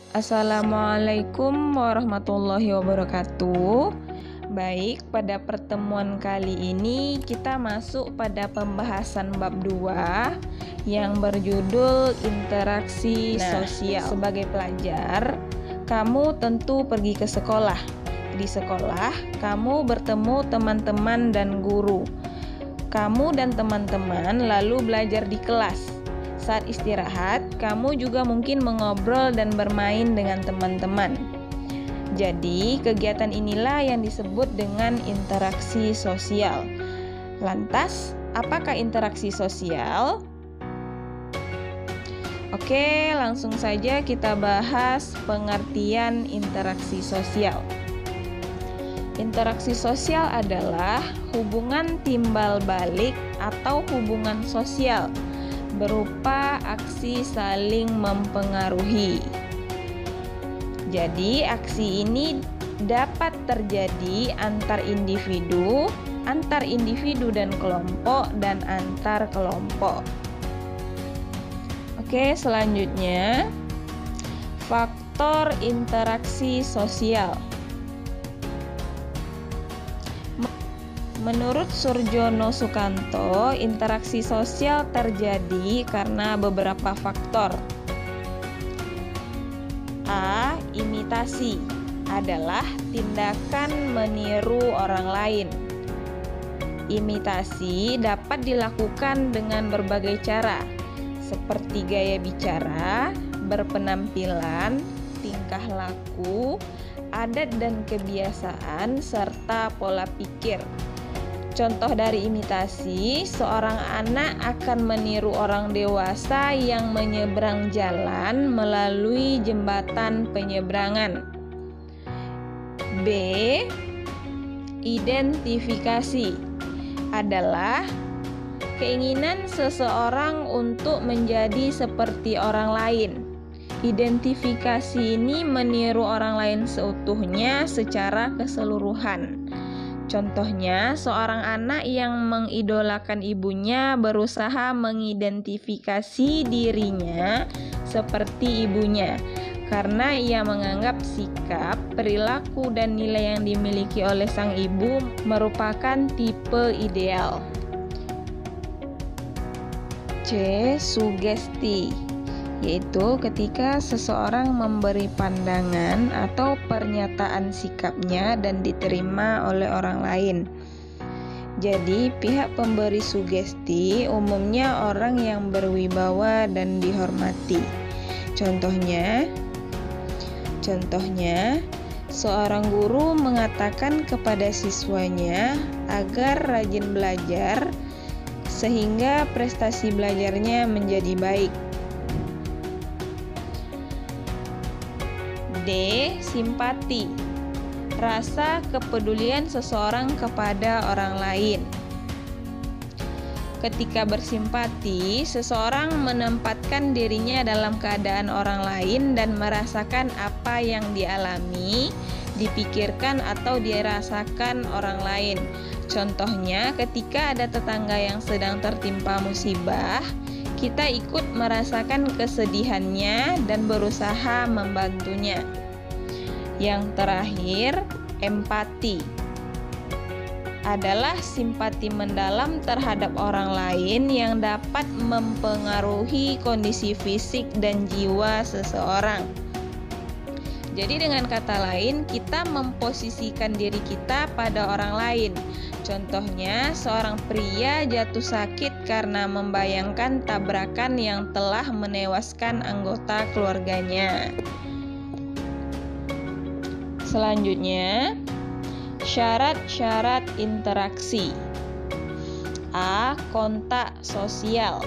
Assalamualaikum warahmatullahi wabarakatuh. Baik, pada pertemuan kali ini kita masuk pada pembahasan bab 2 yang berjudul interaksi sosial. Sebagai pelajar, kamu tentu pergi ke sekolah. Di sekolah, kamu bertemu teman-teman dan guru. Kamu dan teman-teman lalu belajar di kelas. Saat istirahat, kamu juga mungkin mengobrol dan bermain dengan teman-teman. Jadi, kegiatan inilah yang disebut dengan interaksi sosial. Lantas, apakah interaksi sosial? Oke, langsung saja kita bahas pengertian interaksi sosial. Interaksi sosial adalah hubungan timbal balik atau hubungan sosial berupa aksi saling mempengaruhi. Jadi, aksi ini dapat terjadi antar individu dan kelompok, dan antar kelompok. Oke, selanjutnya faktor interaksi sosial. Menurut Surjono Sukanto, interaksi sosial terjadi karena beberapa faktor. A. Imitasi adalah tindakan meniru orang lain. Imitasi dapat dilakukan dengan berbagai cara, seperti gaya bicara, berpenampilan, tingkah laku, adat dan kebiasaan, serta pola pikir. Contoh dari imitasi, seorang anak akan meniru orang dewasa yang menyeberang jalan melalui jembatan penyeberangan. B. Identifikasi adalah keinginan seseorang untuk menjadi seperti orang lain. Identifikasi ini meniru orang lain seutuhnya secara keseluruhan. Contohnya, seorang anak yang mengidolakan ibunya berusaha mengidentifikasi dirinya seperti ibunya karena ia menganggap sikap, perilaku, dan nilai yang dimiliki oleh sang ibu merupakan tipe ideal. C. Sugesti, yaitu ketika seseorang memberi pandangan atau pernyataan sikapnya dan diterima oleh orang lain. Jadi, pihak pemberi sugesti umumnya orang yang berwibawa dan dihormati. Contohnya, seorang guru mengatakan kepada siswanya agar rajin belajar sehingga prestasi belajarnya menjadi baik. D. Simpati, rasa kepedulian seseorang kepada orang lain. Ketika bersimpati, seseorang menempatkan dirinya dalam keadaan orang lain dan merasakan apa yang dialami, dipikirkan, atau dirasakan orang lain. Contohnya, ketika ada tetangga yang sedang tertimpa musibah, kita ikut merasakan kesedihannya dan berusaha membantunya. Yang terakhir, empati adalah simpati mendalam terhadap orang lain yang dapat mempengaruhi kondisi fisik dan jiwa seseorang. Jadi dengan kata lain, kita memposisikan diri kita pada orang lain. Contohnya, seorang pria jatuh sakit karena membayangkan tabrakan yang telah menewaskan anggota keluarganya. Selanjutnya, syarat-syarat interaksi. A. Kontak sosial.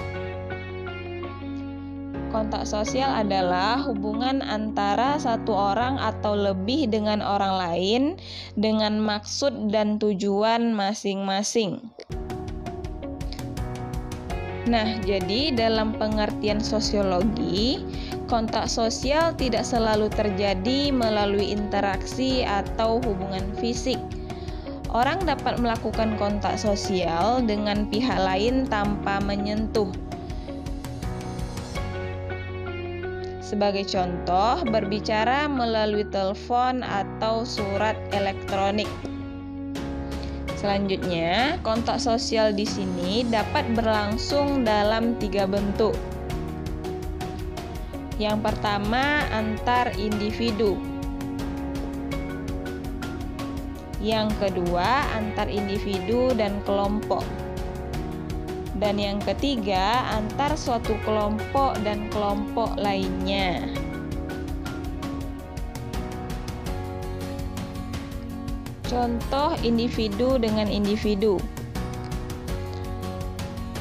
Kontak sosial adalah hubungan antara satu orang atau lebih dengan orang lain dengan maksud dan tujuan masing-masing. Nah, jadi dalam pengertian sosiologi, kontak sosial tidak selalu terjadi melalui interaksi atau hubungan fisik. Orang dapat melakukan kontak sosial dengan pihak lain tanpa menyentuh. Sebagai contoh, berbicara melalui telepon atau surat elektronik. Selanjutnya, kontak sosial di sini dapat berlangsung dalam 3 bentuk. Yang pertama, antar individu. Yang kedua, antar individu dan kelompok. Dan yang ketiga, antar suatu kelompok dan kelompok lainnya. Contoh individu dengan individu.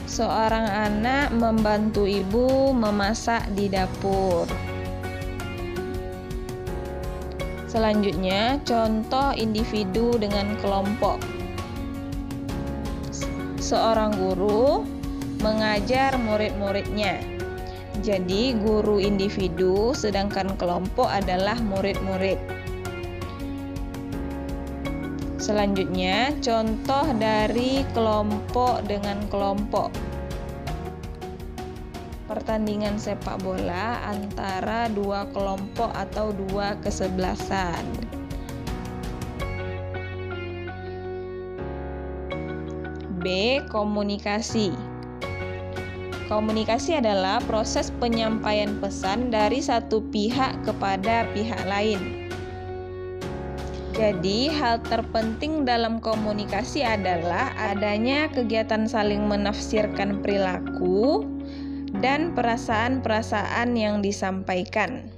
Seorang anak membantu ibu memasak di dapur. Selanjutnya, contoh individu dengan kelompok. Seorang guru mengajar murid-muridnya. Jadi, guru individu sedangkan kelompok adalah murid-murid. Selanjutnya, contoh dari kelompok dengan kelompok. Pertandingan sepak bola antara 2 kelompok atau 2 kesebelasan. B. Komunikasi. Komunikasi adalah proses penyampaian pesan dari satu pihak kepada pihak lain. Jadi, hal terpenting dalam komunikasi adalah adanya kegiatan saling menafsirkan perilaku dan perasaan-perasaan yang disampaikan.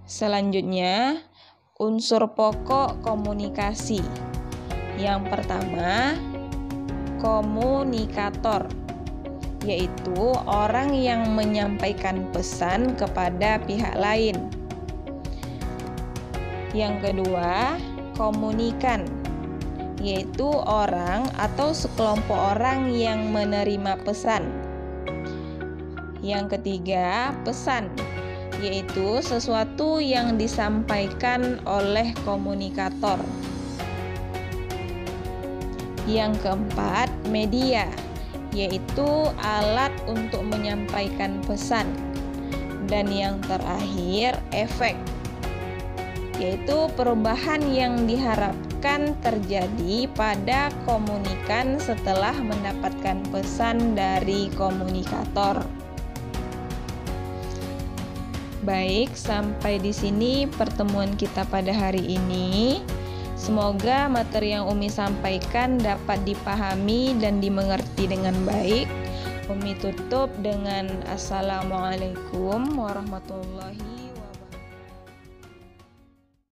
Selanjutnya, unsur pokok komunikasi. Yang pertama, komunikator, yaitu orang yang menyampaikan pesan kepada pihak lain. Yang kedua, komunikan, yaitu orang atau sekelompok orang yang menerima pesan. Yang ketiga, pesan, yaitu sesuatu yang disampaikan oleh komunikator. Yang keempat, media, yaitu alat untuk menyampaikan pesan. Dan yang terakhir, efek, yaitu perubahan yang diharapkan terjadi pada komunikan setelah mendapatkan pesan dari komunikator. Baik, sampai di sini pertemuan kita pada hari ini. Semoga materi yang Umi sampaikan dapat dipahami dan dimengerti dengan baik. Umi tutup dengan Assalamualaikum warahmatullahi wabarakatuh.